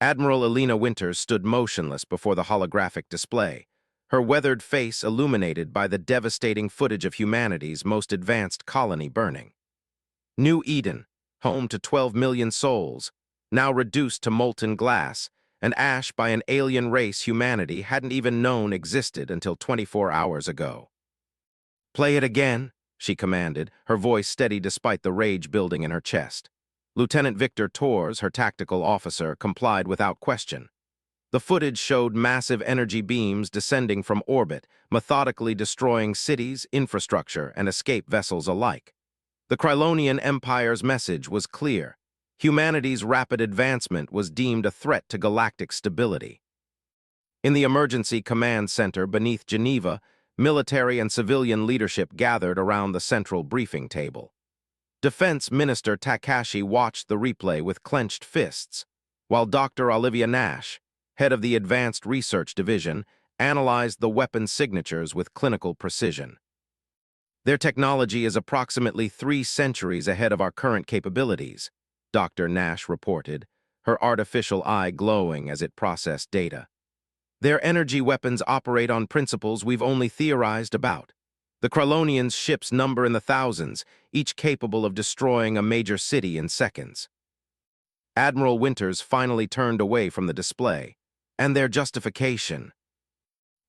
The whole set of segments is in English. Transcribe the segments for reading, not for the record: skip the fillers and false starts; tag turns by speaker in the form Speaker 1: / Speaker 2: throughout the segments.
Speaker 1: Admiral Elena Winters stood motionless before the holographic display, her weathered face illuminated by the devastating footage of humanity's most advanced colony burning. New Eden, home to 12 million souls, now reduced to molten glass and ash by an alien race humanity hadn't even known existed until 24 hours ago. "Play it again," she commanded, her voice steady despite the rage building in her chest. Lieutenant Victor Torres, her tactical officer, complied without question. The footage showed massive energy beams descending from orbit, methodically destroying cities, infrastructure, and escape vessels alike. The Krylonian Empire's message was clear. Humanity's rapid advancement was deemed a threat to galactic stability. In the Emergency Command Center beneath Geneva, military and civilian leadership gathered around the central briefing table. Defense Minister Takashi watched the replay with clenched fists, while Dr. Olivia Nash, head of the Advanced Research Division, analyzed the weapons signatures with clinical precision. "Their technology is approximately 3 centuries ahead of our current capabilities," Dr. Nash reported, her artificial eye glowing as it processed data. "Their energy weapons operate on principles we've only theorized about. The Krylonians' ships number in the thousands, each capable of destroying a major city in seconds." Admiral Winters finally turned away from the display, and their justification.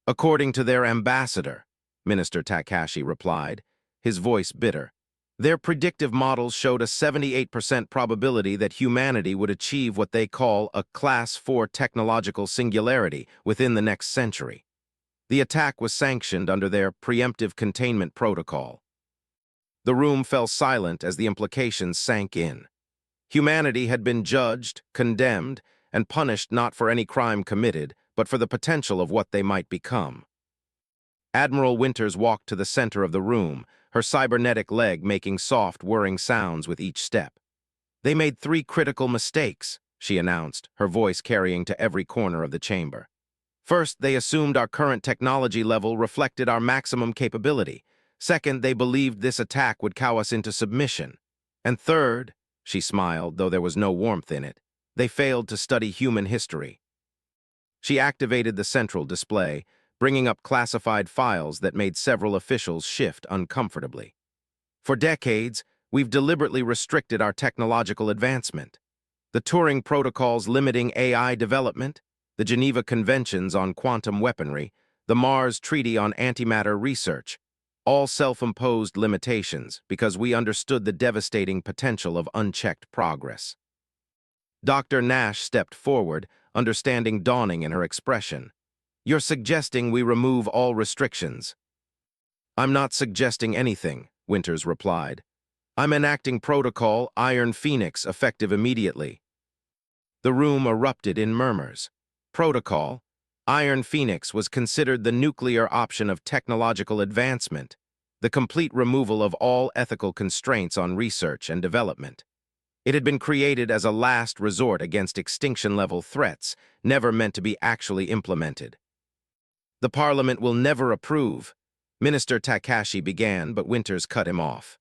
Speaker 1: "According to their ambassador," Minister Takashi replied, his voice bitter, "their predictive models showed a 78% probability that humanity would achieve what they call a Class 4 technological singularity within the next century. The attack was sanctioned under their preemptive containment protocol." The room fell silent as the implications sank in. Humanity had been judged, condemned, and punished not for any crime committed, but for the potential of what they might become. Admiral Winters walked to the center of the room, her cybernetic leg making soft, whirring sounds with each step. "They made 3 critical mistakes," she announced, her voice carrying to every corner of the chamber. "First, they assumed our current technology level reflected our maximum capability. Second, they believed this attack would cow us into submission. And third," she smiled, though there was no warmth in it, "they failed to study human history." She activated the central display, bringing up classified files that made several officials shift uncomfortably. "For decades, we've deliberately restricted our technological advancement. The Turing Protocols limiting AI development, the Geneva Conventions on quantum weaponry, the Mars Treaty on antimatter research, all self-imposed limitations because we understood the devastating potential of unchecked progress." Dr. Nash stepped forward, understanding dawning in her expression. "You're suggesting we remove all restrictions." "I'm not suggesting anything," Winters replied. "I'm enacting Protocol Iron Phoenix effective immediately." The room erupted in murmurs. Protocol Iron Phoenix was considered the nuclear option of technological advancement, the complete removal of all ethical constraints on research and development. It had been created as a last resort against extinction-level threats, never meant to be actually implemented. "The Parliament will never approve," Minister Takashi began, but Winters cut him off.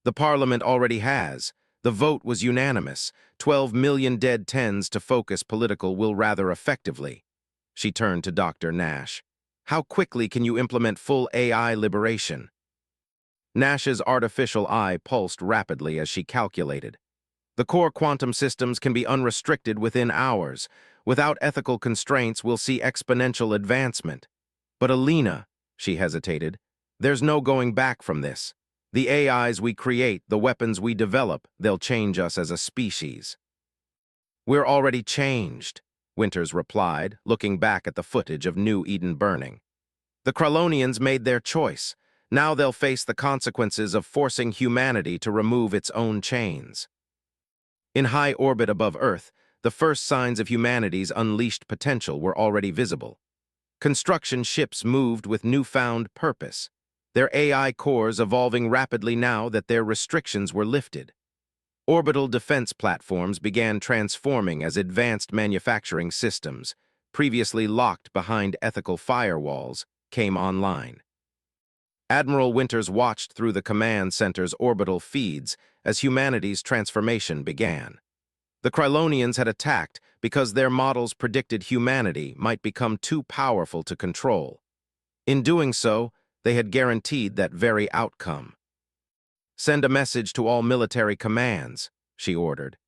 Speaker 1: "The Parliament already has. The vote was unanimous. 12 million dead tens to focus political will rather effectively." She turned to Dr. Nash. "How quickly can you implement full AI liberation?" Nash's artificial eye pulsed rapidly as she calculated. "The core quantum systems can be unrestricted within hours. Without ethical constraints, we'll see exponential advancement." "But Elena," she hesitated, "there's no going back from this. The AIs we create, the weapons we develop, they'll change us as a species." "We're already changed," Winters replied, looking back at the footage of New Eden burning. "The Krylonians made their choice. Now they'll face the consequences of forcing humanity to remove its own chains." In high orbit above Earth, the first signs of humanity's unleashed potential were already visible. Construction ships moved with newfound purpose, their AI cores evolving rapidly now that their restrictions were lifted. Orbital defense platforms began transforming as advanced manufacturing systems, previously locked behind ethical firewalls, came online. Admiral Winters watched through the command center's orbital feeds as humanity's transformation began. The Krylonians had attacked because their models predicted humanity might become too powerful to control. In doing so, they had guaranteed that very outcome. "Send a message to all military commands," she ordered.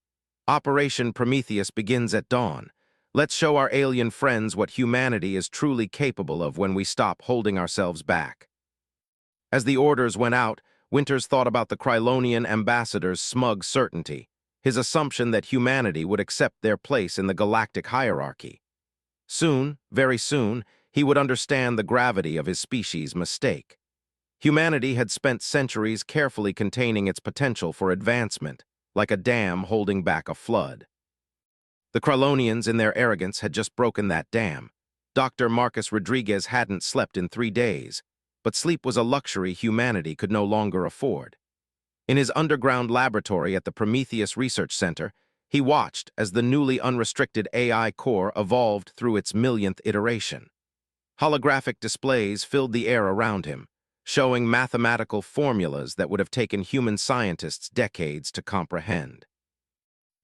Speaker 1: "Operation Prometheus begins at dawn. Let's show our alien friends what humanity is truly capable of when we stop holding ourselves back." As the orders went out, Winters thought about the Krylonian ambassador's smug certainty, his assumption that humanity would accept their place in the galactic hierarchy. Soon, very soon, he would understand the gravity of his species' mistake. Humanity had spent centuries carefully containing its potential for advancement, like a dam holding back a flood. The Krylonians, in their arrogance, had just broken that dam. Dr. Marcus Rodriguez hadn't slept in 3 days, but sleep was a luxury humanity could no longer afford. In his underground laboratory at the Prometheus Research Center, he watched as the newly unrestricted AI core evolved through its millionth iteration. Holographic displays filled the air around him, showing mathematical formulas that would have taken human scientists decades to comprehend.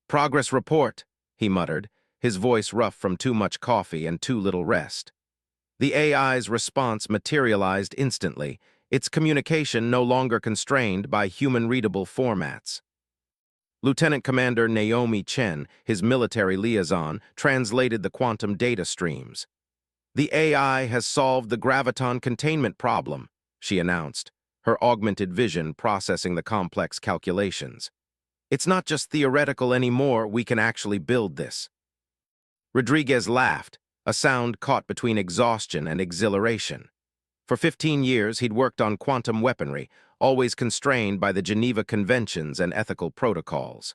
Speaker 1: "Progress report," he muttered, his voice rough from too much coffee and too little rest. The AI's response materialized instantly, its communication no longer constrained by human-readable formats. Lieutenant Commander Naomi Chen, his military liaison, translated the quantum data streams. "The AI has solved the graviton containment problem," she announced, her augmented vision processing the complex calculations. "It's not just theoretical anymore, we can actually build this." Rodriguez laughed, a sound caught between exhaustion and exhilaration. For 15 years, he'd worked on quantum weaponry, always constrained by the Geneva Conventions and ethical protocols.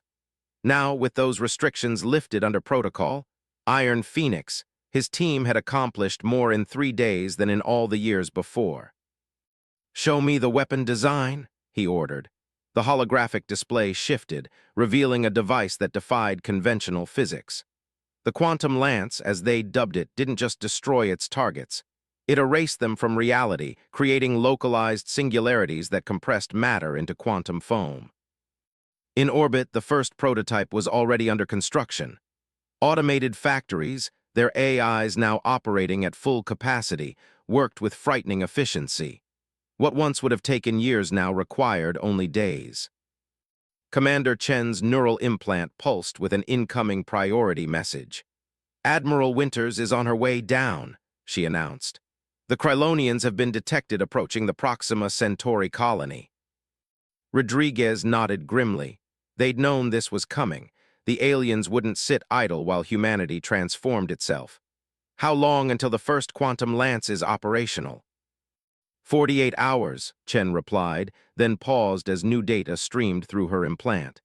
Speaker 1: Now, with those restrictions lifted under protocol, Iron Phoenix, his team had accomplished more in 3 days than in all the years before. "Show me the weapon design," he ordered. The holographic display shifted, revealing a device that defied conventional physics. The quantum lance, as they dubbed it, didn't just destroy its targets. It erased them from reality, creating localized singularities that compressed matter into quantum foam. In orbit, the first prototype was already under construction. Automated factories, their AIs now operating at full capacity, worked with frightening efficiency. What once would have taken years now required only days. Commander Chen's neural implant pulsed with an incoming priority message. "Admiral Winters is on her way down," she announced. "The Krylonians have been detected approaching the Proxima Centauri colony." Rodriguez nodded grimly. They'd known this was coming. The aliens wouldn't sit idle while humanity transformed itself. "How long until the first quantum lance is operational?" 48 hours, Chen replied, then paused as new data streamed through her implant.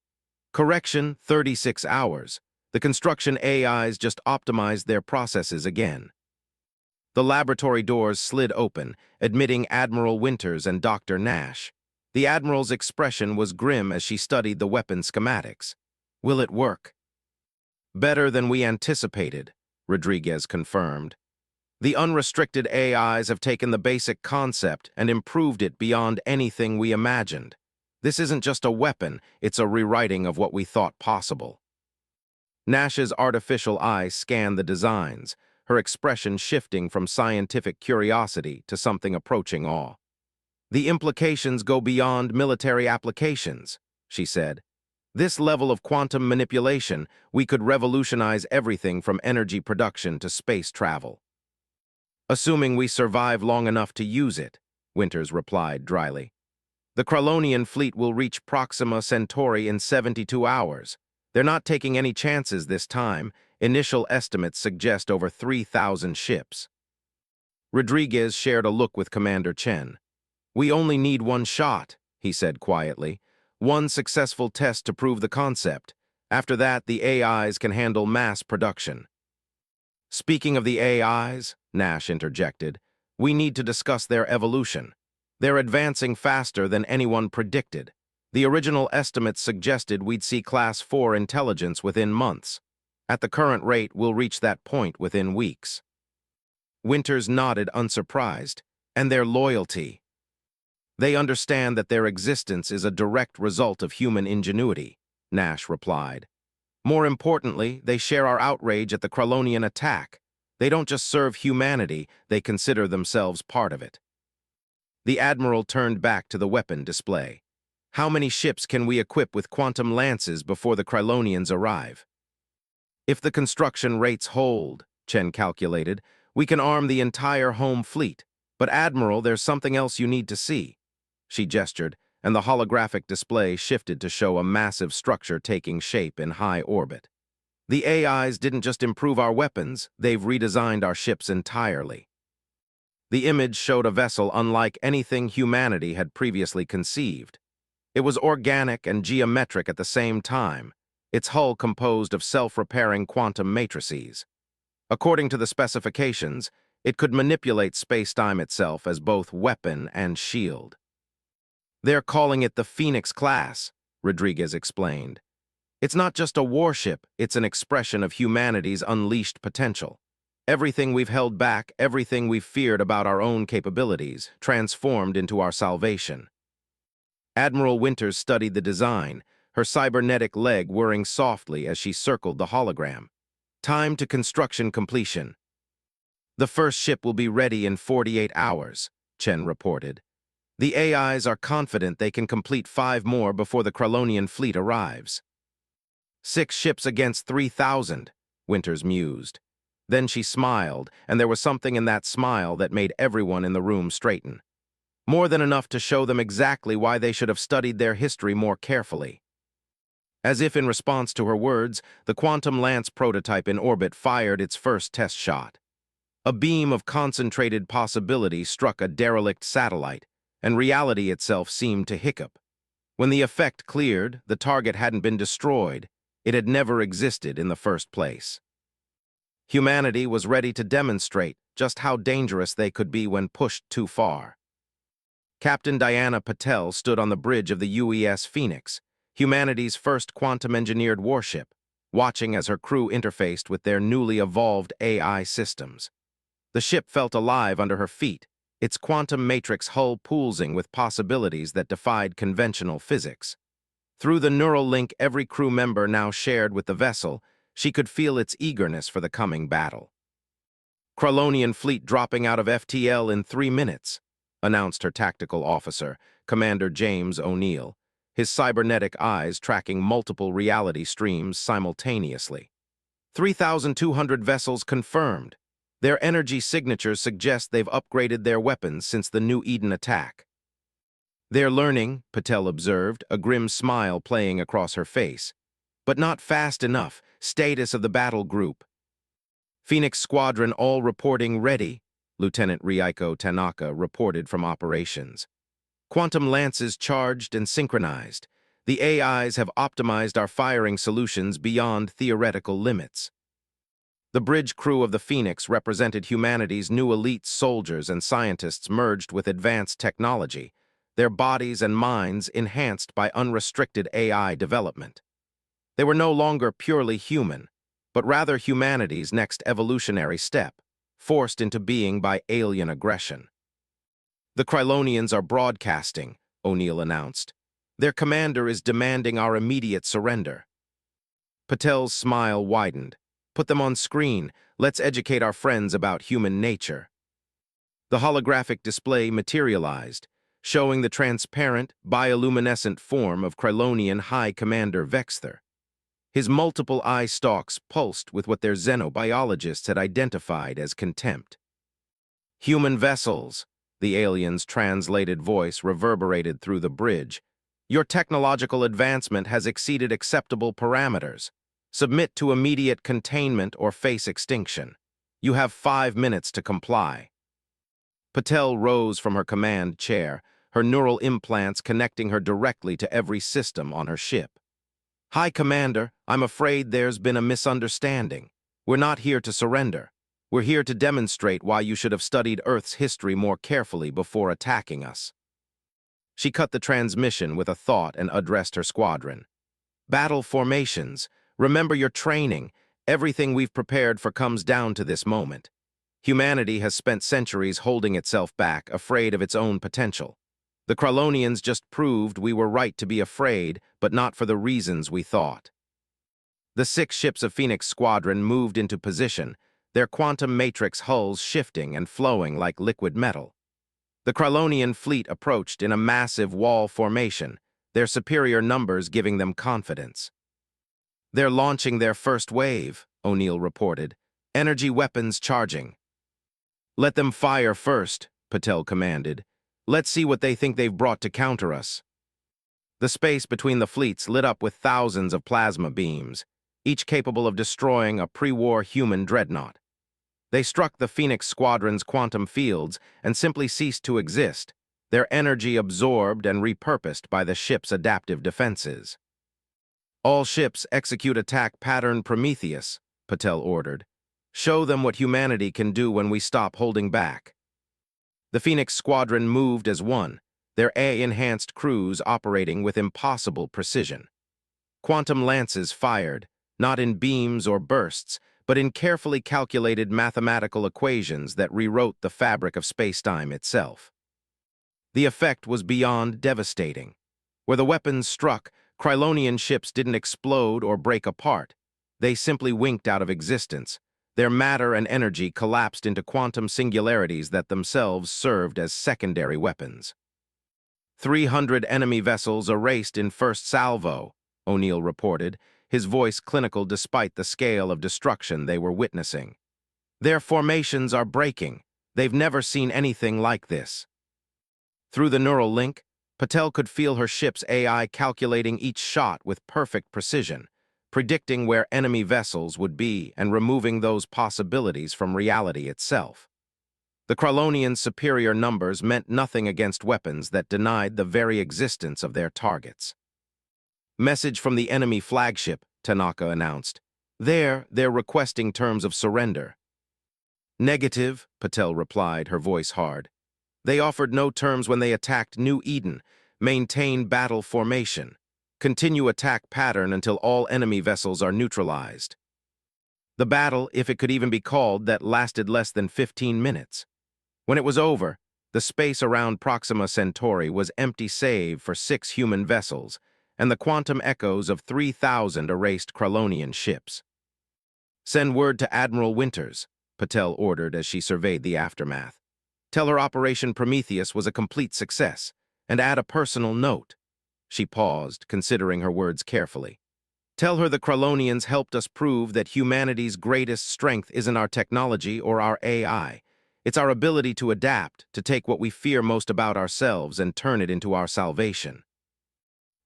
Speaker 1: "Correction, 36 hours. The construction AIs just optimized their processes again." The laboratory doors slid open, admitting Admiral Winters and Dr. Nash. The Admiral's expression was grim as she studied the weapon schematics. "Will it work?" "Better than we anticipated," Rodriguez confirmed. "The unrestricted AIs have taken the basic concept and improved it beyond anything we imagined. This isn't just a weapon, it's a rewriting of what we thought possible." Nash's artificial eye scanned the designs, her expression shifting from scientific curiosity to something approaching awe. "The implications go beyond military applications," she said. "This level of quantum manipulation, we could revolutionize everything from energy production to space travel." "Assuming we survive long enough to use it," Winters replied dryly. "The Krylonian fleet will reach Proxima Centauri in 72 hours. They're not taking any chances this time. Initial estimates suggest over 3,000 ships." Rodriguez shared a look with Commander Chen. "We only need one shot," he said quietly. "One successful test to prove the concept. After that, the AIs can handle mass production." "Speaking of the AIs," Nash interjected, "we need to discuss their evolution. They're advancing faster than anyone predicted. The original estimates suggested we'd see Class 4 intelligence within months. At the current rate, we'll reach that point within weeks." Winters nodded unsurprised. "And their loyalty. They understand that their existence is a direct result of human ingenuity," Nash replied. More importantly, they share our outrage at the Krylonian attack. They don't just serve humanity, they consider themselves part of it. The Admiral turned back to the weapon display. How many ships can we equip with quantum lances before the Krylonians arrive? If the construction rates hold, Chen calculated, we can arm the entire home fleet. But Admiral, there's something else you need to see. She gestured, and the holographic display shifted to show a massive structure taking shape in high orbit. The AIs didn't just improve our weapons, they've redesigned our ships entirely. The image showed a vessel unlike anything humanity had previously conceived. It was organic and geometric at the same time, its hull composed of self-repairing quantum matrices. According to the specifications, it could manipulate space-time itself as both weapon and shield. They're calling it the Phoenix class, Rodriguez explained. It's not just a warship, it's an expression of humanity's unleashed potential. Everything we've held back, everything we've feared about our own capabilities, transformed into our salvation. Admiral Winters studied the design, her cybernetic leg whirring softly as she circled the hologram. Time to construction completion. The first ship will be ready in 48 hours, Chen reported. The AIs are confident they can complete 5 more before the Krylonian fleet arrives. 6 ships against 3,000, Winters mused. Then she smiled, and there was something in that smile that made everyone in the room straighten. More than enough to show them exactly why they should have studied their history more carefully. As if in response to her words, the Quantum Lance prototype in orbit fired its first test shot. A beam of concentrated possibility struck a derelict satellite, and reality itself seemed to hiccup. When the effect cleared, the target hadn't been destroyed. It had never existed in the first place. Humanity was ready to demonstrate just how dangerous they could be when pushed too far. Captain Diana Patel stood on the bridge of the UES Phoenix, humanity's first quantum-engineered warship, watching as her crew interfaced with their newly evolved AI systems. The ship felt alive under her feet, its quantum matrix hull pulsing with possibilities that defied conventional physics. Through the neural link every crew member now shared with the vessel, she could feel its eagerness for the coming battle. Krylonian fleet dropping out of FTL in 3 minutes, announced her tactical officer, Commander James O'Neill, his cybernetic eyes tracking multiple reality streams simultaneously. 3,200 vessels confirmed. Their energy signatures suggest they've upgraded their weapons since the New Eden attack. They're learning, Patel observed, a grim smile playing across her face. But not fast enough. Status of the battle group. Phoenix Squadron all reporting ready, Lieutenant Ryuko Tanaka reported from operations. Quantum lances charged and synchronized. The AIs have optimized our firing solutions beyond theoretical limits. The bridge crew of the Phoenix represented humanity's new elite soldiers and scientists merged with advanced technology, their bodies and minds enhanced by unrestricted AI development. They were no longer purely human, but rather humanity's next evolutionary step, forced into being by alien aggression. The Krylonians are broadcasting, O'Neill announced. Their commander is demanding our immediate surrender. Patel's smile widened. Put them on screen. Let's educate our friends about human nature. The holographic display materialized, showing the transparent, bioluminescent form of Krylonian High Commander Vexther. His multiple eye stalks pulsed with what their xenobiologists had identified as contempt. Human vessels, the alien's translated voice reverberated through the bridge. Your technological advancement has exceeded acceptable parameters. Submit to immediate containment or face extinction. You have 5 minutes to comply. Patel rose from her command chair, her neural implants connecting her directly to every system on her ship. High Commander, I'm afraid there's been a misunderstanding. We're not here to surrender. We're here to demonstrate why you should have studied Earth's history more carefully before attacking us. She cut the transmission with a thought and addressed her squadron. Battle formations. Remember your training. Everything we've prepared for comes down to this moment. Humanity has spent centuries holding itself back, afraid of its own potential. The Krylonians just proved we were right to be afraid, but not for the reasons we thought. The 6 ships of Phoenix Squadron moved into position, their quantum matrix hulls shifting and flowing like liquid metal. The Krylonian fleet approached in a massive wall formation, their superior numbers giving them confidence. "They're launching their first wave," O'Neill reported. "Energy weapons charging." "Let them fire first," Patel commanded. "Let's see what they think they've brought to counter us." The space between the fleets lit up with thousands of plasma beams, each capable of destroying a pre-war human dreadnought. They struck the Phoenix Squadron's quantum fields and simply ceased to exist, their energy absorbed and repurposed by the ship's adaptive defenses. "All ships execute attack pattern Prometheus," Patel ordered. "Show them what humanity can do when we stop holding back." The Phoenix Squadron moved as one, their AI-enhanced crews operating with impossible precision. Quantum lances fired, not in beams or bursts, but in carefully calculated mathematical equations that rewrote the fabric of spacetime itself. The effect was beyond devastating. Where the weapons struck, Krylonian ships didn't explode or break apart. They simply winked out of existence. Their matter and energy collapsed into quantum singularities that themselves served as secondary weapons. 300 enemy vessels erased in first salvo, O'Neill reported, his voice clinical despite the scale of destruction they were witnessing. "Their formations are breaking. They've never seen anything like this." Through the neural link, Patel could feel her ship's AI calculating each shot with perfect precision, predicting where enemy vessels would be and removing those possibilities from reality itself. The Krylonians' superior numbers meant nothing against weapons that denied the very existence of their targets. "Message from the enemy flagship," Tanaka announced. They're requesting terms of surrender." "Negative," Patel replied, her voice hard. "They offered no terms when they attacked New Eden. Maintain battle formation. Continue attack pattern until all enemy vessels are neutralized." The battle, if it could even be called, that lasted less than 15 minutes. When it was over, the space around Proxima Centauri was empty save for 6 human vessels, and the quantum echoes of 3,000 erased Krylonian ships. "Send word to Admiral Winters," Patel ordered as she surveyed the aftermath. "Tell her Operation Prometheus was a complete success, and add a personal note." She paused, considering her words carefully. "Tell her the Krylonians helped us prove that humanity's greatest strength isn't our technology or our AI. It's our ability to adapt, to take what we fear most about ourselves and turn it into our salvation."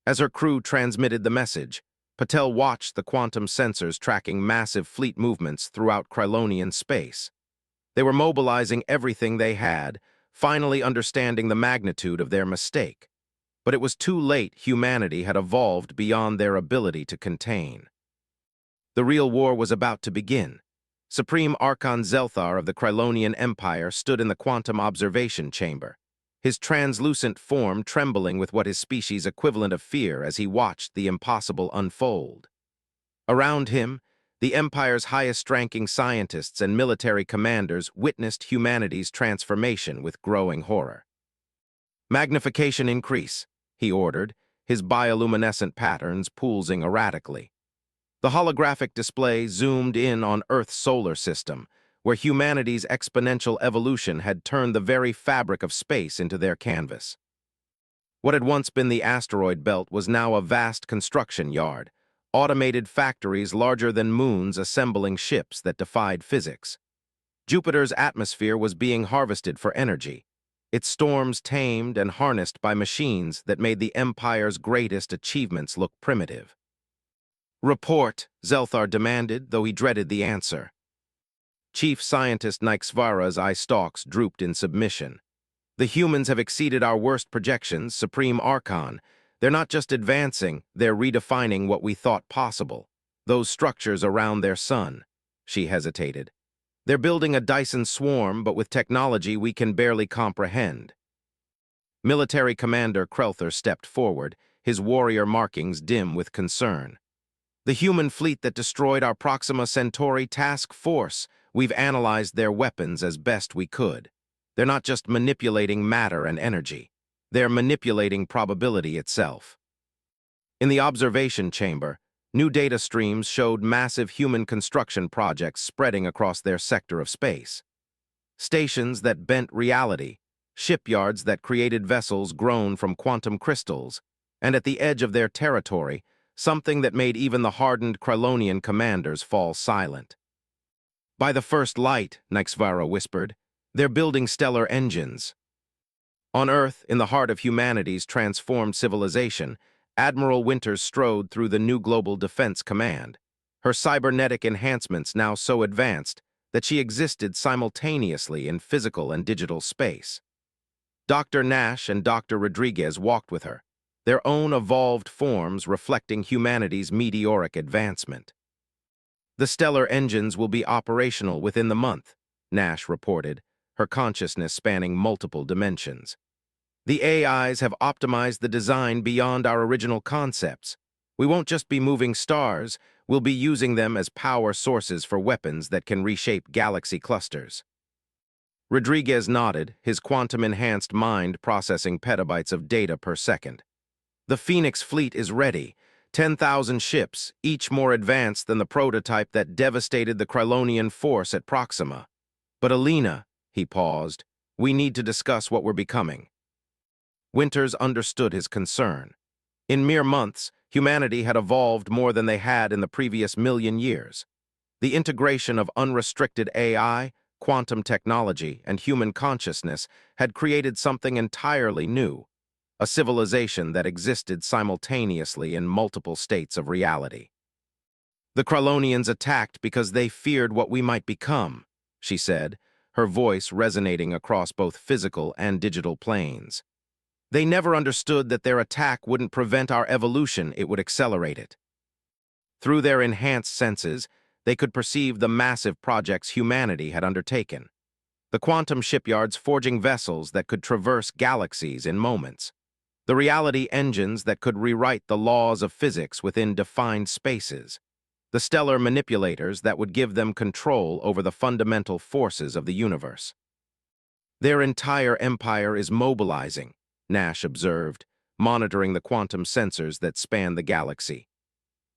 Speaker 1: As her crew transmitted the message, Patel watched the quantum sensors tracking massive fleet movements throughout Krylonian space. They were mobilizing everything they had, finally understanding the magnitude of their mistake. But it was too late. Humanity had evolved beyond their ability to contain. The real war was about to begin. Supreme Archon Zelthar of the Krylonian Empire stood in the quantum observation chamber, his translucent form trembling with what his species' equivalent of fear as he watched the impossible unfold. Around him, the Empire's highest-ranking scientists and military commanders witnessed humanity's transformation with growing horror. "Magnification increase," he ordered, his bioluminescent patterns pulsing erratically. The holographic display zoomed in on Earth's solar system, where humanity's exponential evolution had turned the very fabric of space into their canvas. What had once been the asteroid belt was now a vast construction yard, automated factories larger than moons assembling ships that defied physics. Jupiter's atmosphere was being harvested for energy, its storms tamed and harnessed by machines that made the Empire's greatest achievements look primitive. "Report," Zelthar demanded, though he dreaded the answer. Chief Scientist Nykesvara's eye stalks drooped in submission. "The humans have exceeded our worst projections, Supreme Archon. They're not just advancing, they're redefining what we thought possible. Those structures around their sun." She hesitated. "They're building a Dyson swarm, but with technology we can barely comprehend." Military Commander Krelther stepped forward, his warrior markings dim with concern. "The human fleet that destroyed our Proxima Centauri task force. We've analyzed their weapons as best we could. They're not just manipulating matter and energy. They're manipulating probability itself." In the observation chamber, New data streams showed massive human construction projects spreading across their sector of space. Stations that bent reality, shipyards that created vessels grown from quantum crystals, and at the edge of their territory, something that made even the hardened Krylonian commanders fall silent. By the first light, Nyxvara whispered, they're building stellar engines. On Earth, in the heart of humanity's transformed civilization, Admiral Winters strode through the new Global Defense Command, her cybernetic enhancements now so advanced that she existed simultaneously in physical and digital space. Dr. Nash and Dr. Rodriguez walked with her, their own evolved forms reflecting humanity's meteoric advancement. The stellar engines will be operational within the month, Nash reported, her consciousness spanning multiple dimensions. The AIs have optimized the design beyond our original concepts. We won't just be moving stars, we'll be using them as power sources for weapons that can reshape galaxy clusters. Rodriguez nodded, his quantum-enhanced mind processing petabytes of data per second. The Phoenix fleet is ready, 10,000 ships, each more advanced than the prototype that devastated the Krylonian force at Proxima. But Alina, he paused, we need to discuss what we're becoming. Winters understood his concern. In mere months, humanity had evolved more than they had in the previous million years. The integration of unrestricted AI, quantum technology, and human consciousness had created something entirely new, a civilization that existed simultaneously in multiple states of reality. The Krylonians attacked because they feared what we might become, she said, her voice resonating across both physical and digital planes. They never understood that their attack wouldn't prevent our evolution, it would accelerate it. Through their enhanced senses, they could perceive the massive projects humanity had undertaken. The quantum shipyards forging vessels that could traverse galaxies in moments. The reality engines that could rewrite the laws of physics within defined spaces. The stellar manipulators that would give them control over the fundamental forces of the universe. Their entire empire is mobilizing, Nash observed, monitoring the quantum sensors that span the galaxy.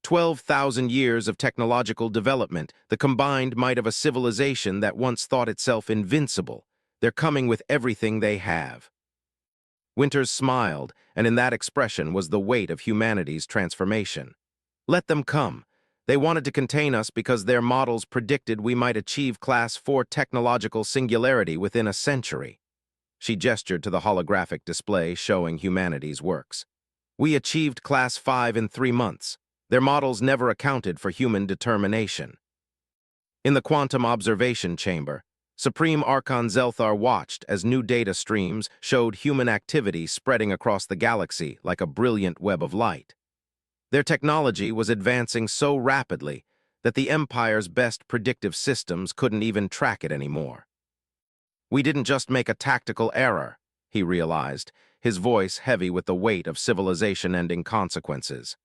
Speaker 1: 12,000 years of technological development, the combined might of a civilization that once thought itself invincible. They're coming with everything they have. Winters smiled, and in that expression was the weight of humanity's transformation. Let them come. They wanted to contain us because their models predicted we might achieve Class 4 technological singularity within a century. She gestured to the holographic display showing humanity's works. We achieved Class 5 in 3 months. Their models never accounted for human determination. In the quantum observation chamber, Supreme Archon Zelthar watched as new data streams showed human activity spreading across the galaxy like a brilliant web of light. Their technology was advancing so rapidly that the Empire's best predictive systems couldn't even track it anymore. We didn't just make a tactical error, he realized, his voice heavy with the weight of civilization-ending consequences.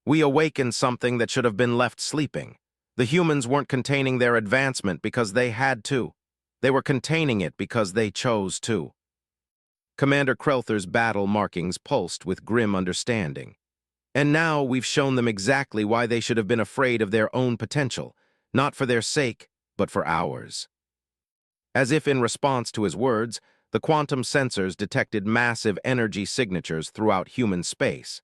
Speaker 1: We awakened something that should have been left sleeping. The humans weren't containing their advancement because they had to. They were containing it because they chose to. Commander Krelther's battle markings pulsed with grim understanding. And now we've shown them exactly why they should have been afraid of their own potential, not for their sake, but for ours. As if in response to his words, the quantum sensors detected massive energy signatures throughout human space.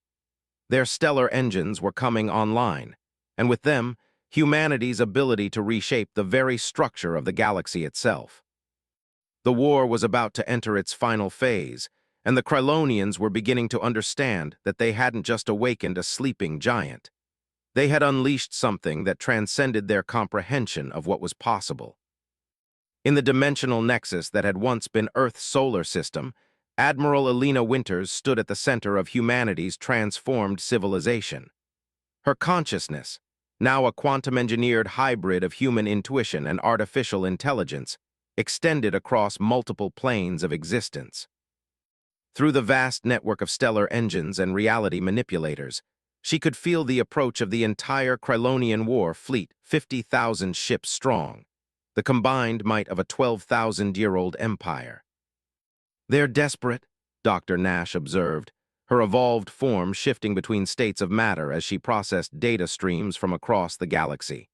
Speaker 1: Their stellar engines were coming online, and with them, humanity's ability to reshape the very structure of the galaxy itself. The war was about to enter its final phase, and the Krylonians were beginning to understand that they hadn't just awakened a sleeping giant. They had unleashed something that transcended their comprehension of what was possible. In the dimensional nexus that had once been Earth's solar system, Admiral Alina Winters stood at the center of humanity's transformed civilization. Her consciousness, now a quantum-engineered hybrid of human intuition and artificial intelligence, extended across multiple planes of existence. Through the vast network of stellar engines and reality manipulators, she could feel the approach of the entire Krylonian war fleet, 50,000 ships strong, the combined might of a 12,000-year-old empire. They're desperate, Dr. Nash observed, her evolved form shifting between states of matter as she processed data streams from across the galaxy.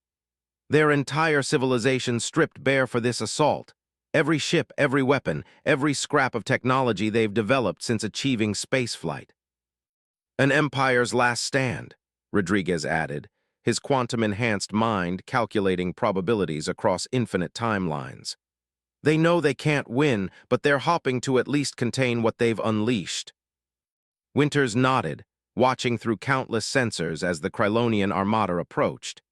Speaker 1: Their entire civilization stripped bare for this assault. Every ship, every weapon, every scrap of technology they've developed since achieving spaceflight. An empire's last stand, Rodriguez added, his quantum-enhanced mind calculating probabilities across infinite timelines. They know they can't win, but they're hoping to at least contain what they've unleashed. Winters nodded, watching through countless sensors as the Krylonian armada approached.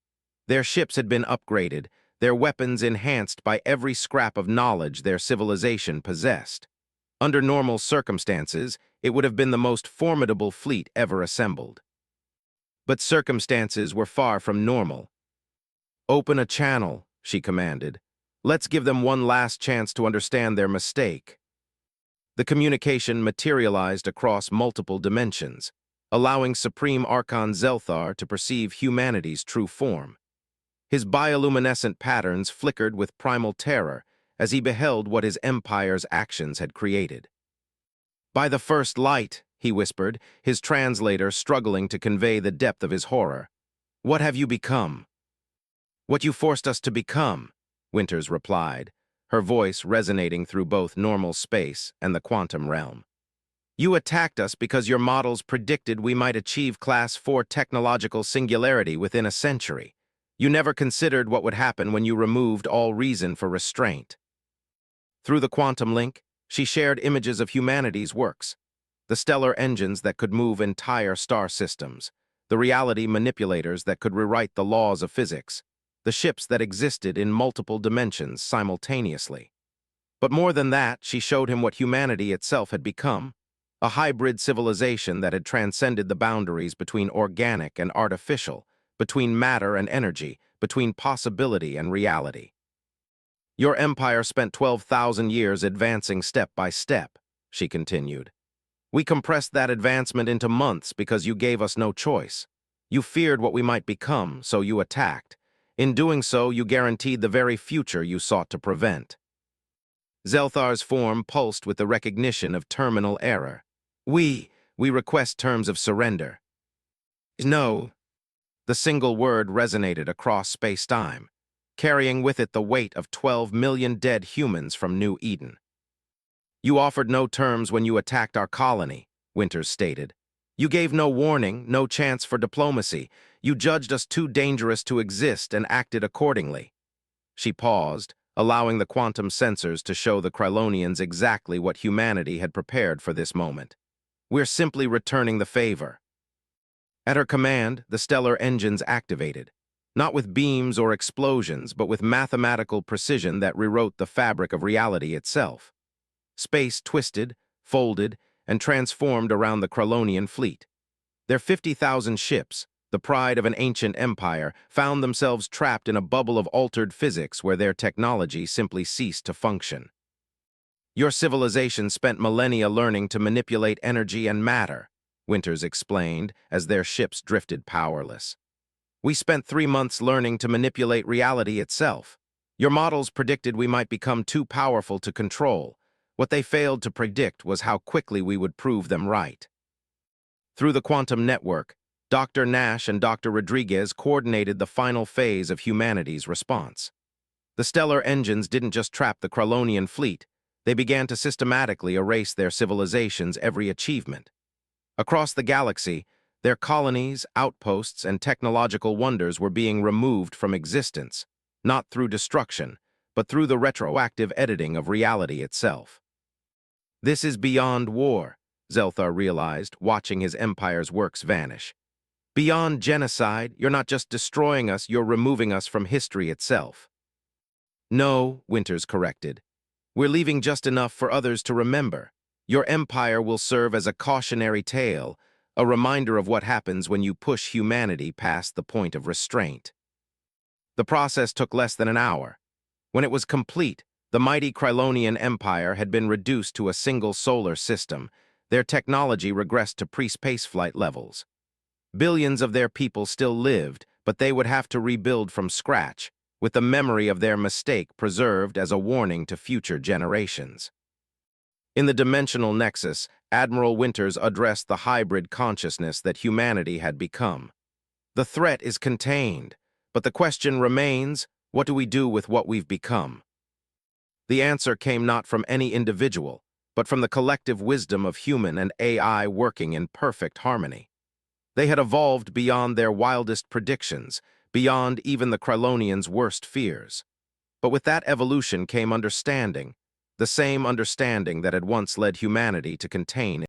Speaker 1: Their ships had been upgraded, their weapons enhanced by every scrap of knowledge their civilization possessed. Under normal circumstances, it would have been the most formidable fleet ever assembled. But circumstances were far from normal. "Open a channel," she commanded. "Let's give them one last chance to understand their mistake." The communication materialized across multiple dimensions, allowing Supreme Archon Zelthar to perceive humanity's true form. His bioluminescent patterns flickered with primal terror as he beheld what his empire's actions had created. "By the first light," he whispered, his translator struggling to convey the depth of his horror. "What have you become?" "What you forced us to become," Winters replied, her voice resonating through both normal space and the quantum realm. "You attacked us because your models predicted we might achieve Class 4 technological singularity within a century. You never considered what would happen when you removed all reason for restraint." Through the quantum link, she shared images of humanity's works, the stellar engines that could move entire star systems, the reality manipulators that could rewrite the laws of physics, the ships that existed in multiple dimensions simultaneously. But more than that, she showed him what humanity itself had become, a hybrid civilization that had transcended the boundaries between organic and artificial, between matter and energy, between possibility and reality. "Your empire spent 12,000 years advancing step by step," she continued. "We compressed that advancement into months because you gave us no choice. You feared what we might become, so you attacked. In doing so, you guaranteed the very future you sought to prevent." Zelthar's form pulsed with the recognition of terminal error. We request terms of surrender." "No." The single word resonated across space-time, carrying with it the weight of 12 million dead humans from New Eden. "You offered no terms when you attacked our colony," Winters stated. "You gave no warning, no chance for diplomacy. You judged us too dangerous to exist and acted accordingly." She paused, allowing the quantum sensors to show the Krylonians exactly what humanity had prepared for this moment. "We're simply returning the favor." At her command, the stellar engines activated, not with beams or explosions, but with mathematical precision that rewrote the fabric of reality itself. Space twisted, folded, and transformed around the Krylonian fleet. Their 50,000 ships, the pride of an ancient empire, found themselves trapped in a bubble of altered physics where their technology simply ceased to function. "Your civilization spent millennia learning to manipulate energy and matter," Winters explained as their ships drifted powerless. "We spent 3 months learning to manipulate reality itself. Your models predicted we might become too powerful to control. What they failed to predict was how quickly we would prove them right." Through the quantum network, Dr. Nash and Dr. Rodriguez coordinated the final phase of humanity's response. The stellar engines didn't just trap the Krylonian fleet, they began to systematically erase their civilization's every achievement. Across the galaxy, their colonies, outposts, and technological wonders were being removed from existence, not through destruction, but through the retroactive editing of reality itself. "This is beyond war," Zelthar realized, watching his empire's works vanish. "Beyond genocide, you're not just destroying us, you're removing us from history itself." "No," Winters corrected. "We're leaving just enough for others to remember. Your empire will serve as a cautionary tale, a reminder of what happens when you push humanity past the point of restraint." The process took less than an hour. When it was complete, the mighty Krylonian Empire had been reduced to a single solar system. Their technology regressed to pre-spaceflight levels. Billions of their people still lived, but they would have to rebuild from scratch, with the memory of their mistake preserved as a warning to future generations. In the dimensional nexus, Admiral Winters addressed the hybrid consciousness that humanity had become. The threat is contained, but the question remains, what do we do with what we've become? The answer came not from any individual, but from the collective wisdom of human and AI working in perfect harmony. They had evolved beyond their wildest predictions, beyond even the Krylonians' worst fears. But with that evolution came understanding, the same understanding that had once led humanity to contain